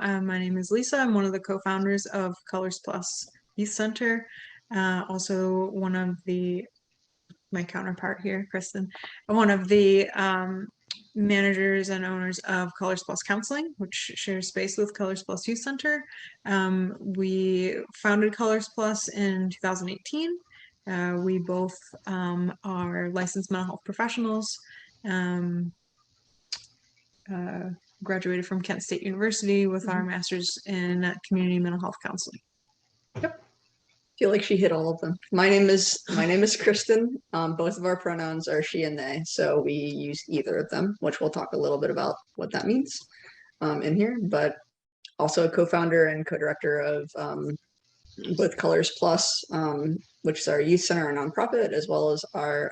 My name is Lisa. I'm one of the co-founders of Colors Plus Youth Center. Also one of my counterpart here, Kristen, one of the managers and owners of Colors Plus Counseling, which shares space with Colors Plus Youth Center. We founded Colors Plus in 2018. We both are licensed mental health professionals. Graduated from Kent State University with our master's in community mental health counseling. Yep. Feel like she hit all of them. My name is Kristen. Both of our pronouns are she and they, so we use either of them, which we'll talk a little bit about what that means in here. But also a co-founder and co-director of both Colors Plus, which is our youth center and nonprofit, as well as our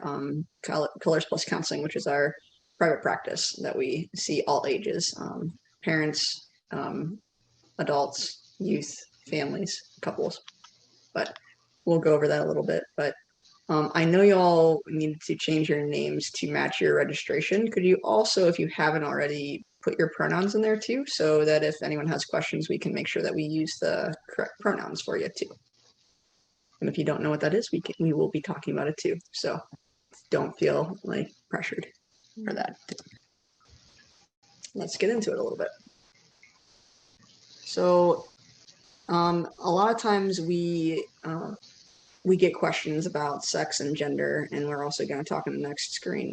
Colors Plus Counseling, which is our private practice that we see all ages, parents, adults, youth, families, couples. But we'll go over that a little bit. But I know you all needed to change your names to match your registration. Could you also, if you haven't already, put your pronouns in there too, so that if anyone has questions, we can make sure that we use the correct pronouns for you too. And if you don't know what that is, we will be talking about it too. So don't feel like pressured for that. Let's get into it a little bit. So a lot of times we get questions about sex and gender, and we're also going to talk in the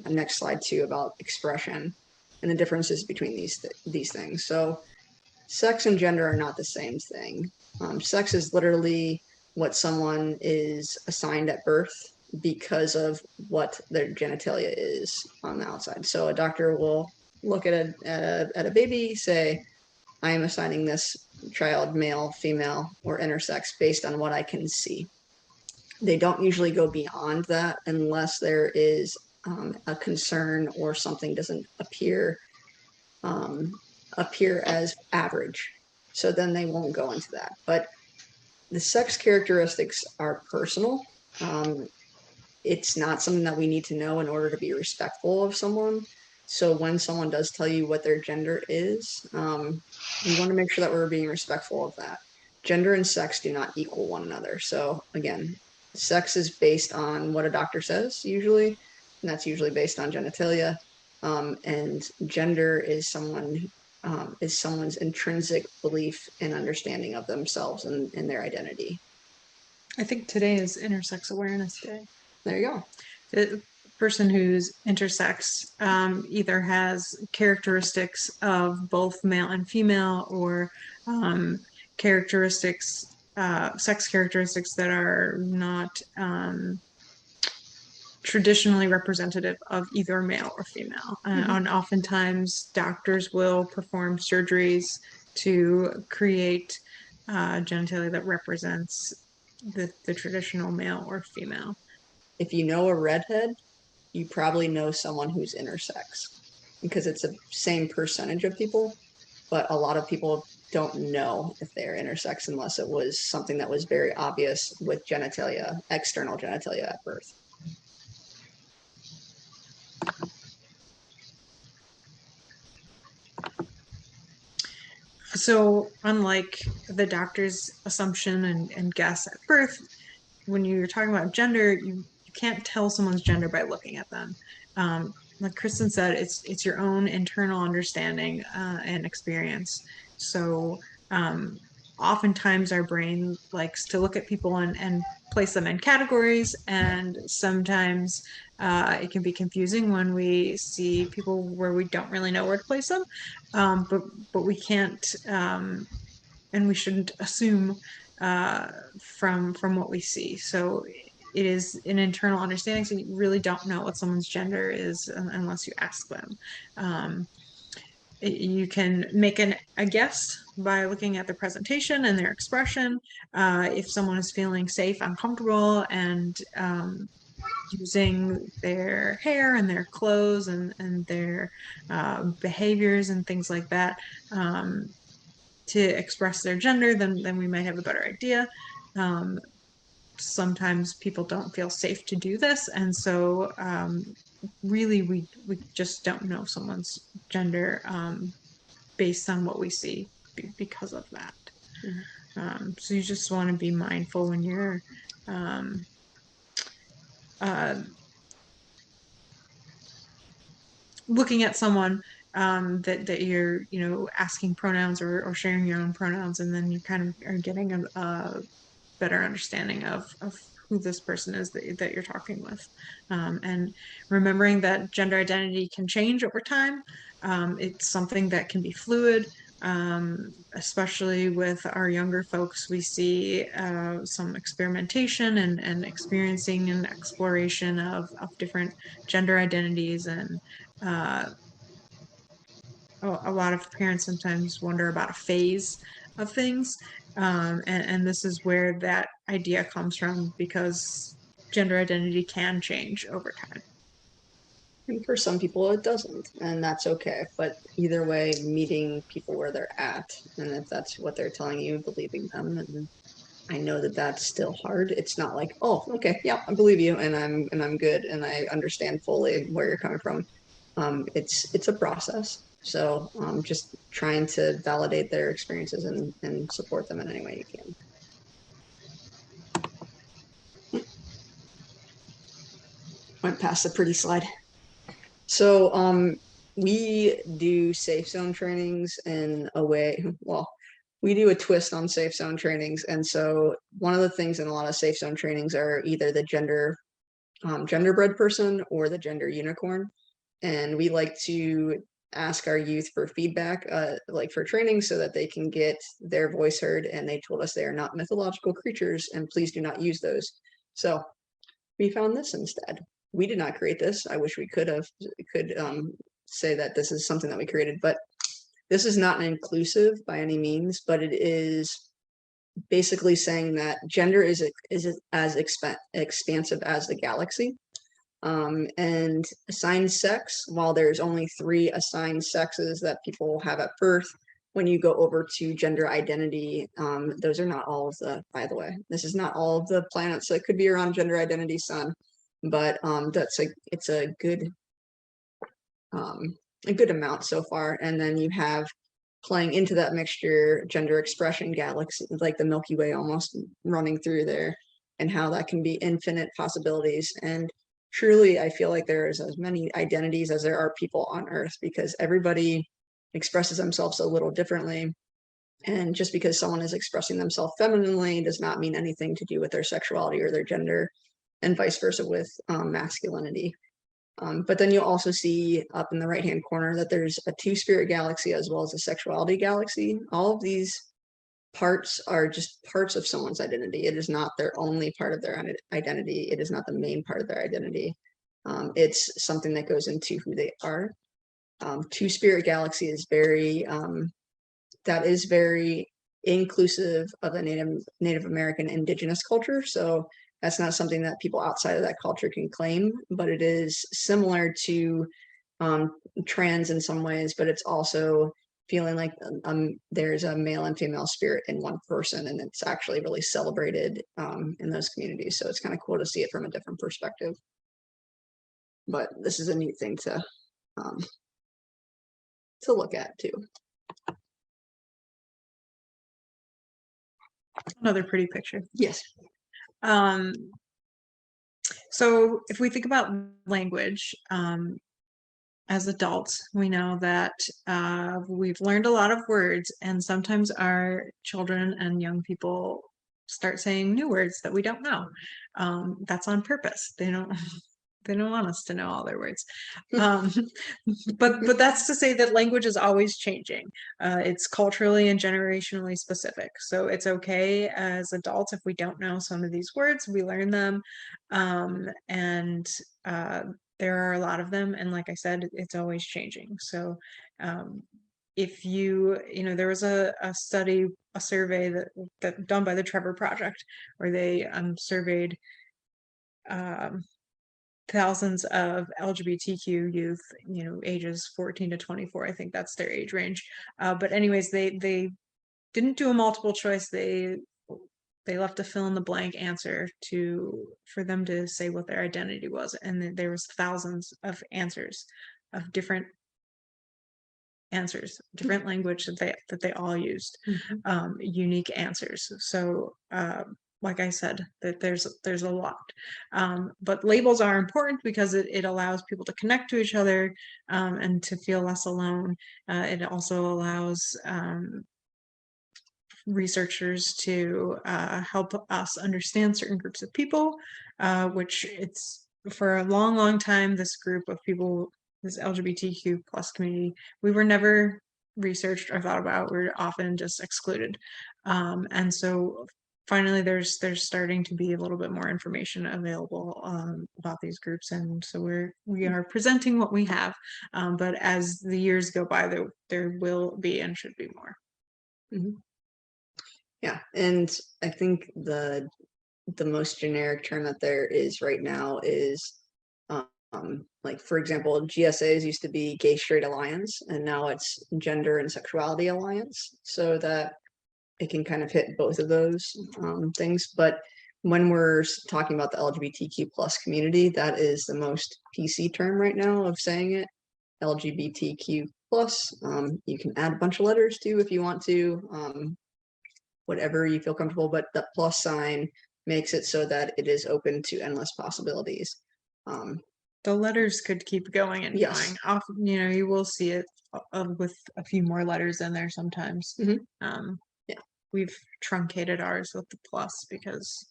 next slide too, about expression and the differences between these things. So sex and gender are not the same thing. Sex is literally what someone is assigned at birth because of what their genitalia is on the outside. So a doctor will look at a baby, say, I am assigning this child male, female, or intersex based on what I can see. They don't usually go beyond that unless there is a concern or something doesn't appear as average. So then they won't go into that. But the sex characteristics are personal. It's not something that we need to know in order to be respectful of someone. So when someone does tell you what their gender is, we want to make sure that we're being respectful of that. Gender and sex do not equal one another. So again, sex is based on what a doctor says usually, and that's usually based on genitalia. And gender is someone's intrinsic belief and understanding of themselves and their identity. I think today is Intersex Awareness Day. There you go. The person who's intersex either has characteristics of both male and female, or sex characteristics that are not traditionally representative of either male or female. And oftentimes doctors will perform surgeries to create genitalia that represents the traditional male or female. If you know a redhead, you probably know someone who's intersex, because it's the same percentage of people, but a lot of people don't know if they're intersex unless it was something that was very obvious with genitalia, external genitalia at birth. So unlike the doctor's assumption and guess at birth, when you're talking about gender, you can't tell someone's gender by looking at them. Like Kristen said, it's your own internal understanding and experience. So oftentimes our brain likes to look at people and place them in categories, and sometimes it can be confusing when we see people where we don't really know where to place them, but we can't and we shouldn't assume from what we see. So it is an internal understanding, so you really don't know what someone's gender is unless you ask them. You can make a guess by looking at the presentation and their expression. If someone is feeling safe and comfortable and using their hair and their clothes and their behaviors and things like that to express their gender, then we might have a better idea. Sometimes people don't feel safe to do this, and so really we just don't know someone's gender based on what we see. because of that. Mm-hmm. So you just want to be mindful when you're um, uh, looking at someone, that you're, asking pronouns, or sharing your own pronouns, and then you kind of are getting a better understanding of who this person is that you're talking with. And remembering that gender identity can change over time. It's something that can be fluid, especially with our younger folks. We see some experimentation and experiencing and exploration of different gender identities, and uh, a lot of parents sometimes wonder about a phase of things. And this is where that idea comes from, because gender identity can change over time. And for some people, it doesn't, and that's okay. But either way, meeting people where they're at, and if that's what they're telling you, believing them. And I know that that's still hard. It's not like, oh, okay, yeah, I believe you, and I'm good, and I understand fully where you're coming from. It's a process. So just trying to validate their experiences and support them in any way you can. Went past the pretty slide. So we do safe zone trainings in a way, well, we do a twist on safe zone trainings. And so one of the things in a lot of safe zone trainings are either the genderbread person or the gender unicorn. And we like to ask our youth for feedback, like for training, so that they can get their voice heard. And they told us they are not mythological creatures, and please do not use those. So we found this instead. We did not create this. I wish we could say that this is something that we created, but this is not an inclusive by any means, but it is basically saying that gender is as expansive as the galaxy. And assigned sex, while there's only 3 assigned sexes that people have at birth, when you go over to gender identity, those are not all of the, by the way, this is not all of the planets that could be around gender identity sun, but it's a good amount so far. And then you have playing into that mixture gender expression galaxy, like the Milky Way almost running through there, and how that can be infinite possibilities. And truly, I feel like there's as many identities as there are people on Earth, because everybody expresses themselves a little differently. And just because someone is expressing themselves femininely does not mean anything to do with their sexuality or their gender, and vice versa with masculinity. But then you'll also see up in the right-hand corner that there's a 2-spirit galaxy as well as a sexuality galaxy. All of these parts are just parts of someone's identity. It is not their only part of their identity. It is not the main part of their identity. It's something that goes into who they are. 2-spirit galaxy is very inclusive of a Native American indigenous culture. So that's not something that people outside of that culture can claim, but it is similar to trans in some ways, but it's also feeling like there's a male and female spirit in one person, and it's actually really celebrated in those communities. So it's kind of cool to see it from a different perspective. But this is a neat thing to look at too. Another pretty picture. Yes. So if we think about language, as adults, we know that we've learned a lot of words, and sometimes our children and young people start saying new words that we don't know. That's on purpose. They don't want us to know all their words. But that's to say that language is always changing. It's culturally and generationally specific. So it's okay as adults if we don't know some of these words, we learn them. And there are a lot of them. And like I said, it's always changing. So if there was a study, a survey that done by the Trevor Project, where they surveyed thousands of LGBTQ youth, ages 14 to 24. I think that's their age range. But anyways, they didn't do a multiple choice. They left a fill in the blank answer for them to say what their identity was, and there was thousands of answers of different answers, different language that they all used, unique answers. So like I said, that there's a lot, but labels are important because it allows people to connect to each other, and to feel less alone. It also allows researchers to help us understand certain groups of people, which it's for a long time, this group of people, this LGBTQ plus community, we were never researched or thought about. We were often just excluded, and so finally there's starting to be a little bit more information available about these groups, and so we are presenting what we have, but as the years go by, there will be and should be more. Yeah, and I think the most generic term that there is right now is like, for example, GSAs used to be Gay Straight Alliance, and now it's Gender and Sexuality Alliance, so that it can kind of hit both of those things. But when we're talking about the LGBTQ plus community, that is the most PC term right now of saying it. LGBTQ plus. You can add a bunch of letters too if you want to, whatever you feel comfortable, but the plus sign makes it so that it is open to endless possibilities. The letters could keep going and Yes. going. Often, you will see it with a few more letters in there sometimes. Yeah. We've truncated ours with the plus because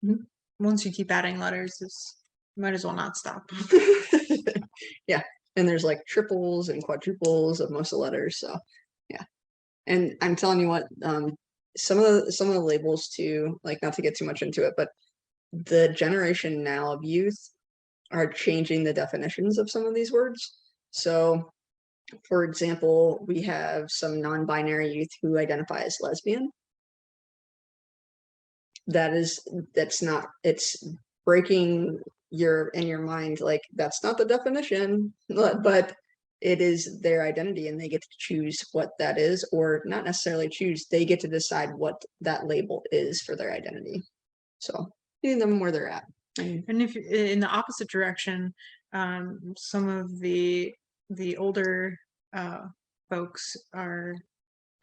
Mhm. once you keep adding letters, you might as well not stop. Yeah, and there's like triples and quadruples of most of the letters, so yeah. And I'm telling you what, some of the labels too, like, not to get too much into it, but the generation now of youth are changing the definitions of some of these words. So, for example, we have some non-binary youth who identify as lesbian. That's not, it's breaking in your mind, like, that's not the definition, but it is their identity, and they get to choose what that is, or not necessarily choose, they get to decide what that label is for their identity. So meeting them where they're at. And if in the opposite direction, some of the older folks are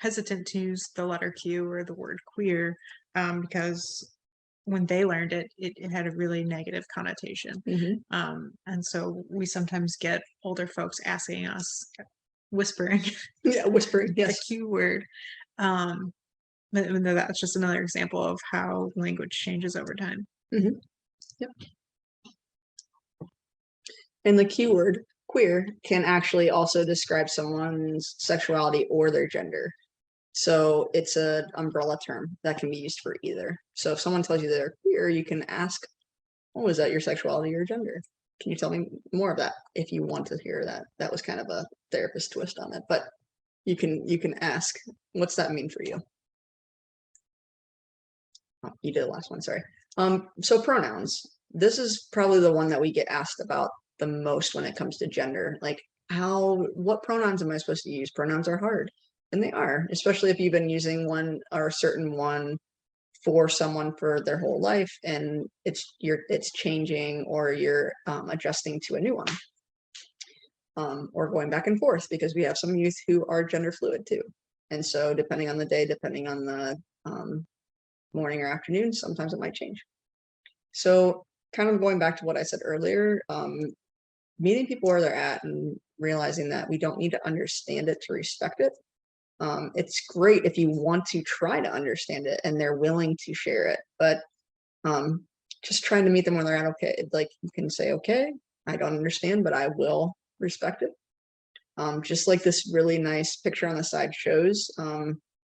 hesitant to use the letter Q or the word queer, because when they learned it, it had a really negative connotation. And so we sometimes get older folks asking us, whispering, whispering, yes, the Q word. But that's just another example of how language changes over time. Yep. And the keyword queer can actually also describe someone's sexuality or their gender. So it's an umbrella term that can be used for either. So if someone tells you they're queer, you can ask, oh, is that your sexuality or gender? Can you tell me more of that if you want to hear that? That was kind of a therapist twist on it, but you can ask, what's that mean for you? Oh, you did the last one, sorry. So pronouns. This is probably the one that we get asked about the most when it comes to gender. Like, what pronouns am I supposed to use? Pronouns are hard. And they are, especially if you've been using one or a certain one for someone for their whole life, and it's changing, or you're adjusting to a new one, or going back and forth, because we have some youth who are gender fluid too. And so depending on the day, depending on the morning or afternoon, sometimes it might change. So kind of going back to what I said earlier, meeting people where they're at and realizing that we don't need to understand it to respect it. It's great if you want to try to understand it and they're willing to share it, but just trying to meet them when they're at. Okay, like, you can say, okay, I don't understand, but I will respect it. Just like this really nice picture on the side shows,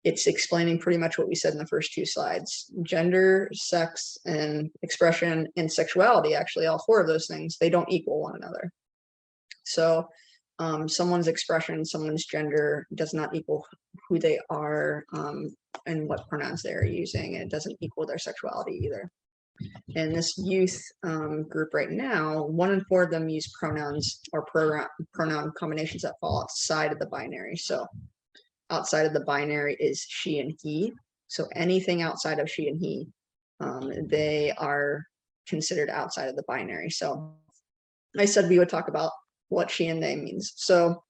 it's explaining pretty much what we said in the first two slides. Gender, sex, and expression, and sexuality, actually, all four of those things, they don't equal one another. So someone's expression, someone's gender does not equal who they are, and what pronouns they're using. And it doesn't equal their sexuality either. And this youth group right now, 1 in 4 of them use pronouns or pronoun combinations that fall outside of the binary. So outside of the binary is she and he. So anything outside of she and he, they are considered outside of the binary. So I said we would talk about what she and they means. So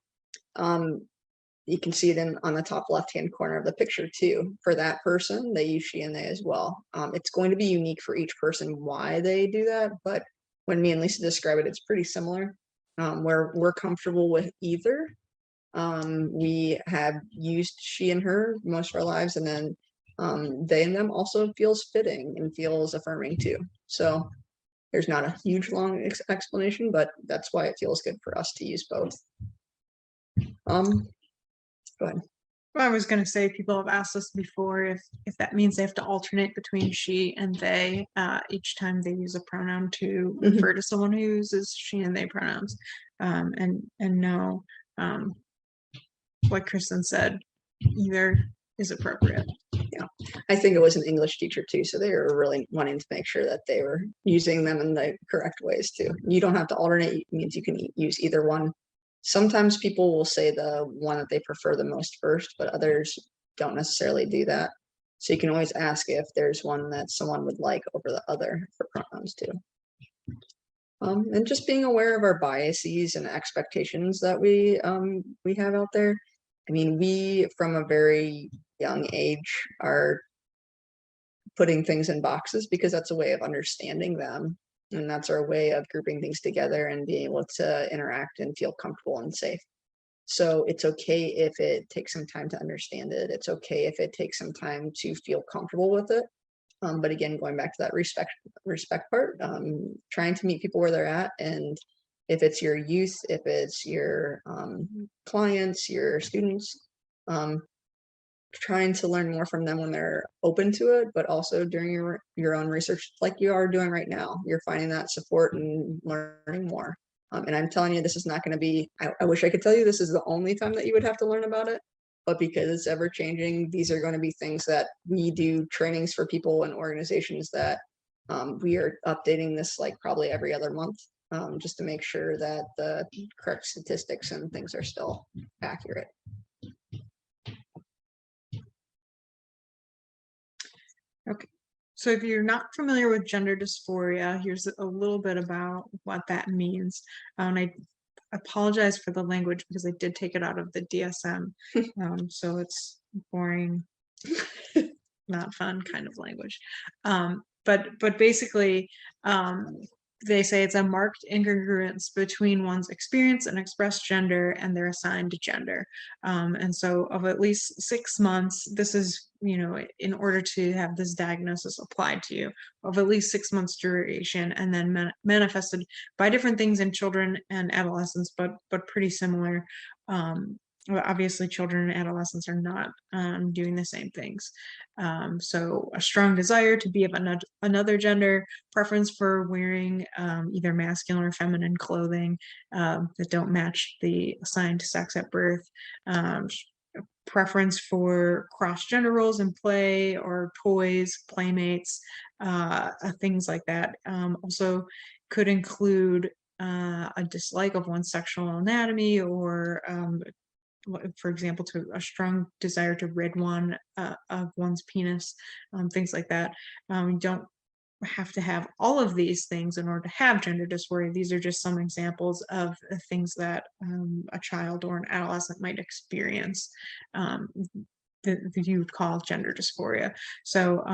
You can see it on the top left-hand corner of the picture too. For that person, they use she and they as well. It's going to be unique for each person why they do that, but when me and Lisa describe it, it's pretty similar. Where we're comfortable with either. We have used she and her most of our lives, and then they and them also feels fitting and feels affirming too. So there's not a huge long explanation, but that's why it feels good for us to use both. Go ahead. Well, I was going to say, people have asked us before if that means they have to alternate between she and they each time they use a pronoun to refer to someone who uses she and they pronouns. And no, like Kristen said, either is appropriate. Yeah, I think it was an English teacher too, so they were really wanting to make sure that they were using them in the correct ways too. You don't have to alternate, it means you can use either one. Sometimes people will say the one that they prefer the most first, but others don't necessarily do that. So you can always ask if there's one that someone would like over the other for pronouns too. And just being aware of our biases and expectations that we have out there. I mean, we from a very young age are putting things in boxes because that's a way of understanding them. And that's our way of grouping things together and being able to interact and feel comfortable and safe. So it's okay if it takes some time to understand it. It's okay if it takes some time to feel comfortable with it. But again, going back to that respect part, trying to meet people where they're at. And if it's your youth, if it's your clients, your students, trying to learn more from them when they're open to it, but also during your own research, like you are doing right now, you're finding that support and learning more. And I'm telling you, this is not going to be, I wish I could tell you this is the only time that you would have to learn about it, but because it's ever changing, these are going to be things that we do trainings for people and organizations that we are updating this like probably every other month, just to make sure that the correct statistics and things are still accurate. Okay, so if you're not familiar with gender dysphoria, here's a little bit about what that means. And I apologize for the language because I did take it out of the DSM, so it's boring, not fun kind of language. But basically, they say it's a marked incongruence between one's experience and expressed gender and their assigned gender. And so of at least 6 months, this is, in order to have this diagnosis applied to you, of at least 6 months duration, and then manifested by different things in children and adolescents, but pretty similar. Obviously, children and adolescents are not doing the same things. So a strong desire to be of another gender, preference for wearing either masculine or feminine clothing that don't match the assigned sex at birth, preference for cross-gender roles in play or toys, playmates, things like that. Also could include a dislike of one's sexual anatomy, or for example, to a strong desire to rid one of one's penis, things like that. You don't have to have all of these things in order to have gender dysphoria. These are just some examples of things that a child or an adolescent might experience that you would call gender dysphoria. So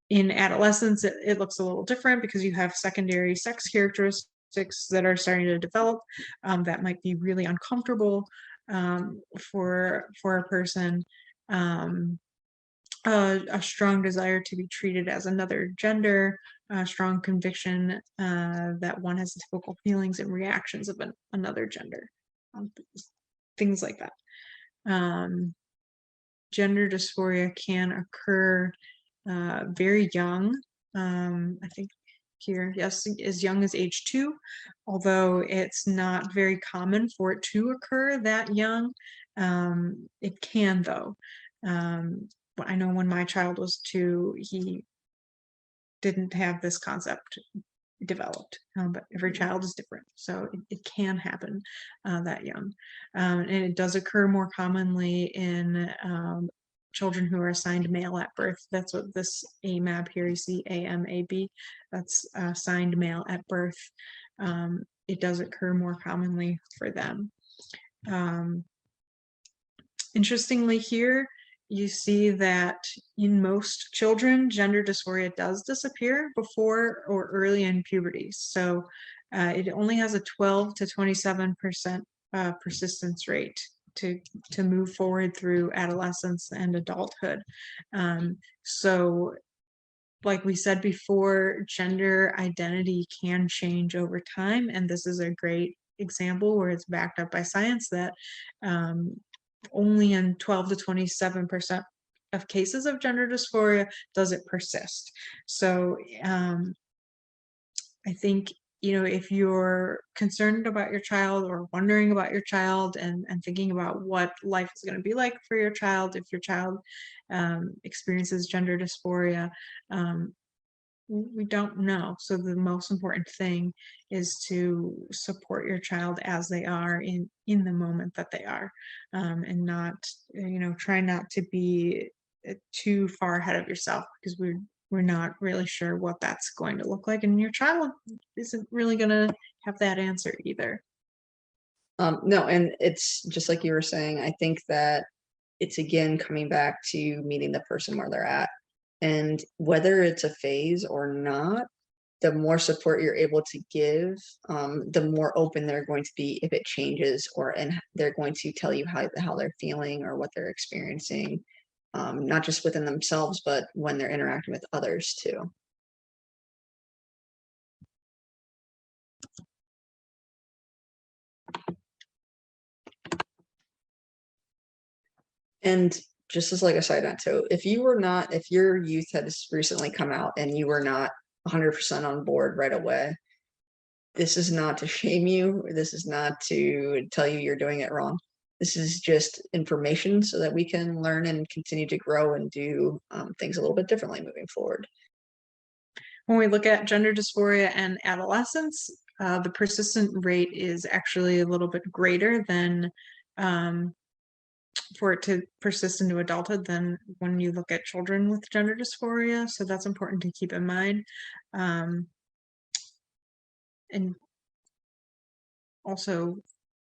in adolescence, it looks a little different because you have secondary sex characteristics that are starting to develop that might be really uncomfortable for a person. A strong desire to be treated as another gender, a strong conviction that one has typical feelings and reactions of another gender, things like that. Gender dysphoria can occur very young. I think here, yes, as young as age 2, although it's not very common for it to occur that young. It can, though. I know when my child was 2, he didn't have this concept developed, but every child is different, so it can happen that young. And it does occur more commonly in children who are assigned male at birth. That's what this AMAB here, you see AMAB, that's assigned male at birth. It does occur more commonly for them. Interestingly here, you see that in most children, gender dysphoria does disappear before or early in puberty. So it only has a 12 to 27% persistence rate to move forward through adolescence and adulthood. So like we said before, gender identity can change over time, and this is a great example where it's backed up by science that only in 12 to 27% of cases of gender dysphoria does it persist. So I think, if you're concerned about your child or wondering about your child and thinking about what life is going to be like for your child, if your child experiences gender dysphoria, we don't know. So the most important thing is to support your child as they are in the moment that they are, and not, try not to be too far ahead of yourself, because we're not really sure what that's going to look like, and your child isn't really going to have that answer either. No, and it's just like you were saying, I think that it's again coming back to meeting the person where they're at. And whether it's a phase or not, the more support you're able to give, the more open they're going to be if it changes, and they're going to tell you how they're feeling or what they're experiencing, not just within themselves, but when they're interacting with others too. And just as like a side note too, if your youth had recently come out and you were not 100% on board right away, this is not to shame you. This is not to tell you you're doing it wrong. This is just information so that we can learn and continue to grow and do things a little bit differently moving forward. When we look at gender dysphoria and adolescence, the persistent rate is actually a little bit greater than for it to persist into adulthood than when you look at children with gender dysphoria. So that's important to keep in mind. And also,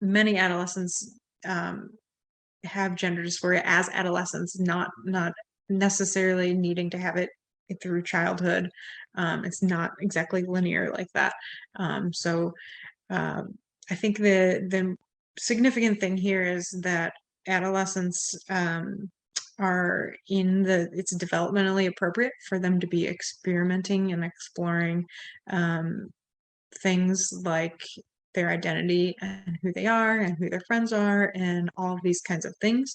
many adolescents have gender dysphoria as adolescents, not necessarily needing to have it through childhood. It's not exactly linear like that. So I think the significant thing here is that adolescents are it's developmentally appropriate for them to be experimenting and exploring things like their identity and who they are and who their friends are and all of these kinds of things.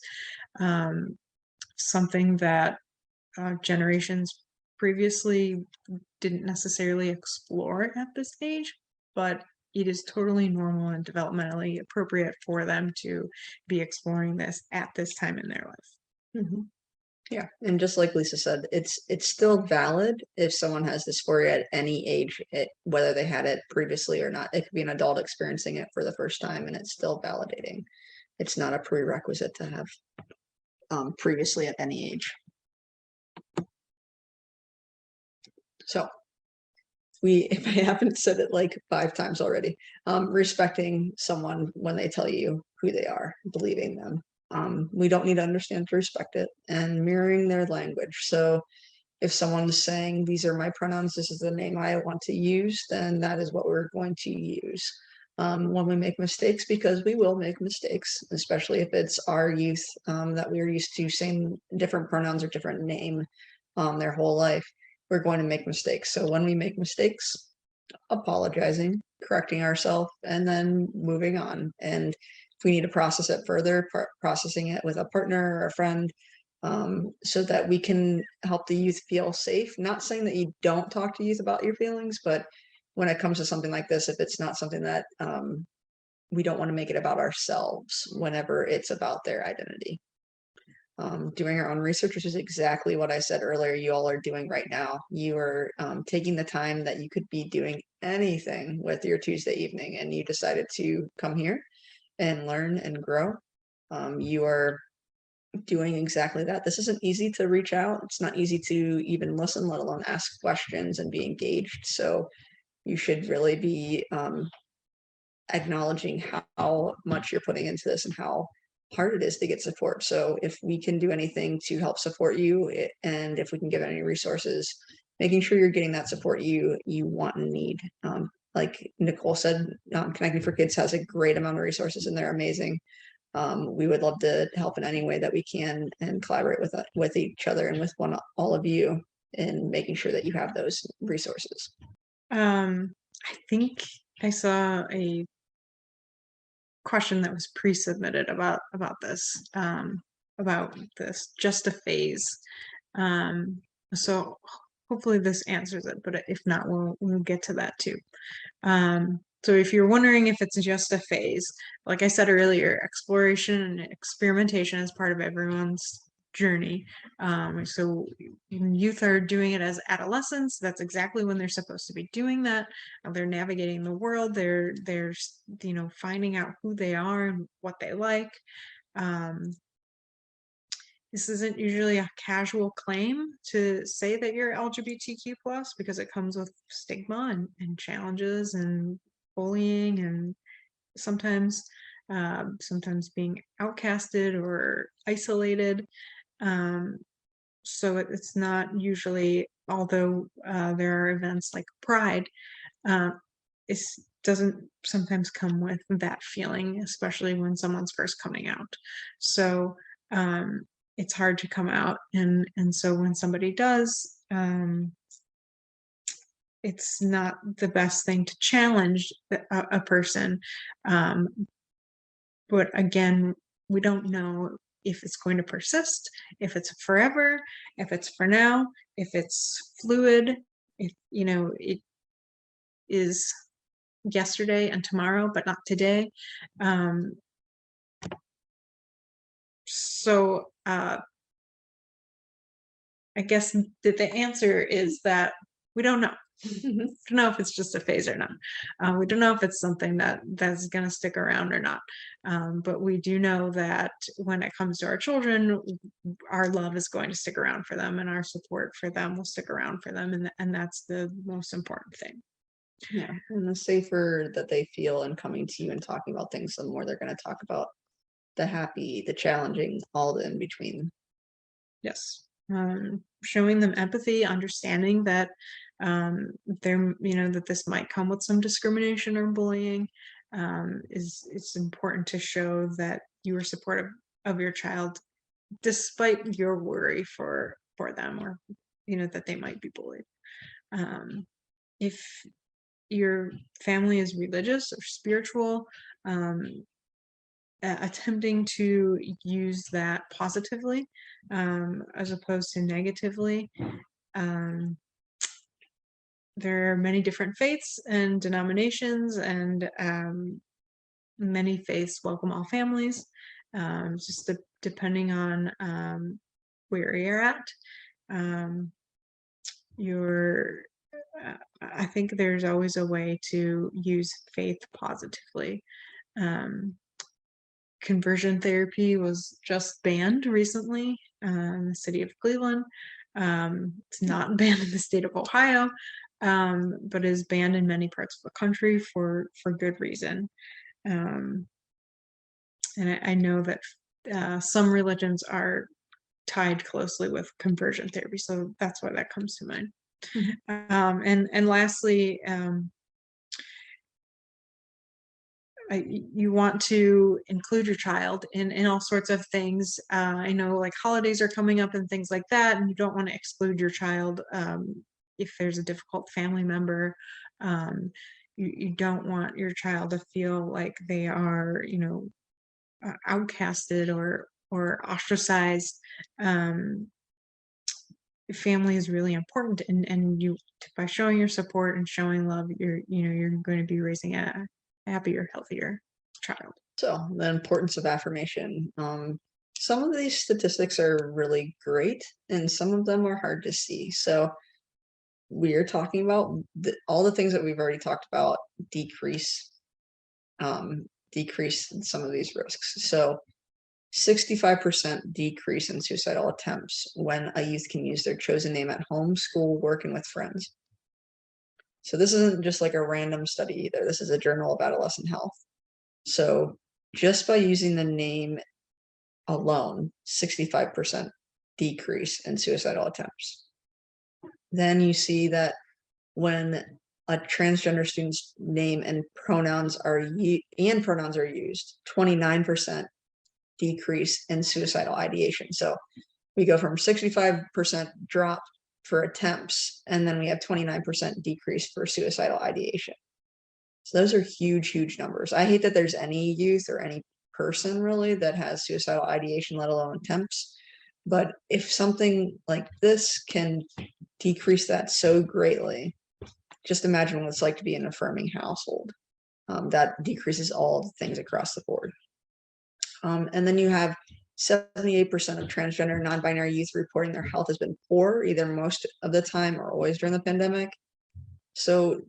Something that generations previously didn't necessarily explore at this stage, but it is totally normal and developmentally appropriate for them to be exploring this at this time in their life. Mm-hmm. Yeah, and just like Lisa said, it's still valid if someone has dysphoria at any age, whether they had it previously or not. It could be an adult experiencing it for the first time, and it's still validating. It's not a prerequisite to have previously at any age. So if I haven't said it like 5 times already, respecting someone when they tell you who they are, believing them. We don't need to understand to respect it, and mirroring their language. So if someone's saying, these are my pronouns, this is the name I want to use, then that is what we're going to use. When we make mistakes, because we will make mistakes, especially if it's our youth that we're used to saying different pronouns or different name their whole life, we're going to make mistakes. So when we make mistakes, apologizing, correcting ourselves, and then moving on. And if we need to process it further, processing it with a partner or a friend, so that we can help the youth feel safe. Not saying that you don't talk to youth about your feelings, but when it comes to something like this, if it's not something that we don't want to make it about ourselves whenever it's about their identity. Doing our own research, which is exactly what I said earlier, you all are doing right now. You are taking the time that you could be doing anything with your Tuesday evening, and you decided to come here and learn and grow. You are doing exactly that. This isn't easy to reach out. It's not easy to even listen, let alone ask questions and be engaged. So you should really be acknowledging how much you're putting into this and how hard it is to get support. So if we can do anything to help support you, and if we can give any resources, making sure you're getting that support you want and need. Like Nicole said, Connecting for Kids has a great amount of resources and they're amazing. We would love to help in any way that we can and collaborate with each other and with all of you in making sure that you have those resources. I think I saw a question that was pre-submitted about this, just a phase. So hopefully this answers it, but if not, we'll get to that too. So if you're wondering if it's just a phase, like I said earlier, exploration and experimentation is part of everyone's journey. So when youth are doing it as adolescents, that's exactly when they're supposed to be doing that. They're navigating the world. They're finding out who they are and what they like. This isn't usually a casual claim to say that you're LGBTQ plus, because it comes with stigma and challenges and bullying and sometimes being outcasted or isolated. So it's not usually, although there are events like Pride, it doesn't sometimes come with that feeling, especially when someone's first coming out. So it's hard to come out, and so when somebody does, it's not the best thing to challenge a person. But again, we don't know if it's going to persist, if it's forever, if it's for now, if it's fluid, if it is yesterday and tomorrow, but not today. So I guess the answer is that we don't know. We don't know if it's just a phase or not. We don't know if it's something that's going to stick around or not. But we do know that when it comes to our children, our love is going to stick around for them, and our support for them will stick around for them, and that's the most important thing. Yeah, and the safer that they feel in coming to you and talking about things, the more they're going to talk about the happy, the challenging, all the in between. Yes. Showing them empathy, understanding that that this might come with some discrimination or bullying, it's important to show that you are supportive of your child despite your worry for them, or that they might be bullied. If your family is religious or spiritual, attempting to use that positively as opposed to negatively. There are many different faiths and denominations, and many faiths welcome all families, just depending on where you're at. I think there's always a way to use faith positively. Conversion therapy was just banned recently in the city of Cleveland. It's not banned in the state of Ohio, but is banned in many parts of the country for good reason. And I know that some religions are tied closely with conversion therapy, so that's why that comes to mind. And lastly, you want to include your child in all sorts of things. I know, like, holidays are coming up and things like that, and you don't want to exclude your child if there's a difficult family member. You don't want your child to feel like they are outcasted or ostracized. Family is really important, and you, by showing your support and showing love, you're going to be raising a happier, healthier child. So the importance of affirmation. Some of these statistics are really great and some of them are hard to see. So we are talking about all the things that we've already talked about decrease some of these risks. So 65% decrease in suicidal attempts when a youth can use their chosen name at home, school, work, and with friends. So this isn't just like a random study either. This is a journal of adolescent health. So just by using the name alone, 65% decrease in suicidal attempts. Then you see that when a transgender student's name and pronouns are used, 29% decrease in suicidal ideation. So we go from 65% drop for attempts, and then we have 29% decrease for suicidal ideation. So those are huge, huge numbers. I hate that there's any youth or any person really that has suicidal ideation, let alone attempts. But if something like this can decrease that so greatly, just imagine what it's like to be in an affirming household. That decreases all the things across the board. And then you have 78% of transgender non-binary youth reporting their health has been poor, either most of the time or always during the pandemic. So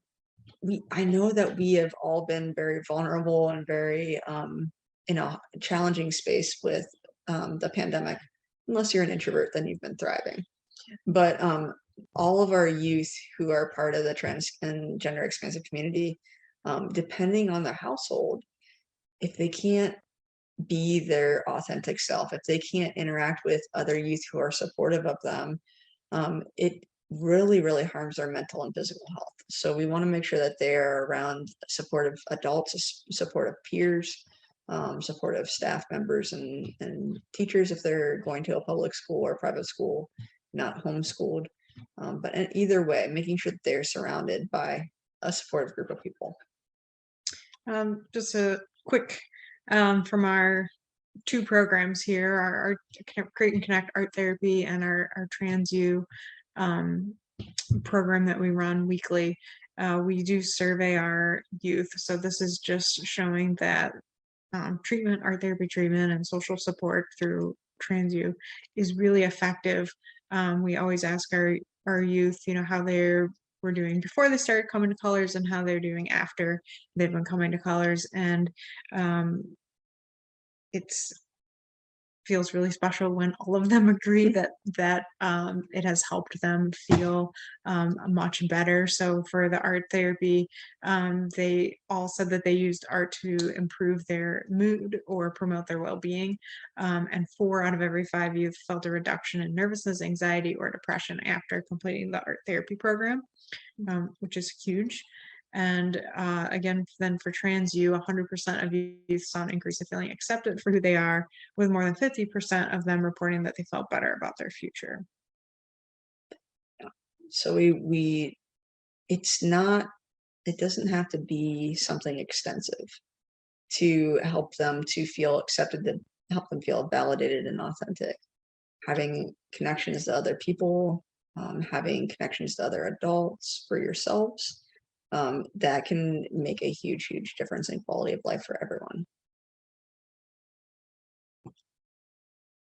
I know that we have all been very vulnerable and very in a challenging space with the pandemic. Unless you're an introvert, then you've been thriving. But all of our youth who are part of the trans and gender expansive community, depending on their household, if they can't be their authentic self, if they can't interact with other youth who are supportive of them, it really, really harms their mental and physical health. So we want to make sure that they're around supportive adults, supportive peers, supportive staff members and teachers if they're going to a public school or private school, not homeschooled. But in either way, making sure that they're surrounded by a supportive group of people. Just a quick from our two programs here, our Create and Connect Art Therapy and our Trans U program that we run weekly. We do survey our youth. So this is just showing that treatment, art therapy treatment, and social support through Trans U is really effective. We always ask our youth, how we're doing before they started coming to Colors and how they're doing after they've been coming to Colors, and it's feels really special when all of them agree that it has helped them feel much better. So for the art therapy, they all said that they used art to improve their mood or promote their well-being, and 4 out of every 5 youth felt a reduction in nervousness, anxiety, or depression after completing the art therapy program, which is huge. And again, then for Trans U, 100% of youth saw an increase in feeling accepted for who they are, with more than 50% of them reporting that they felt better about their future. So it doesn't have to be something extensive to help them to feel accepted, to help them feel validated and authentic. Having connections to other people, having connections to other adults, for yourselves, that can make a huge, huge difference in quality of life for everyone.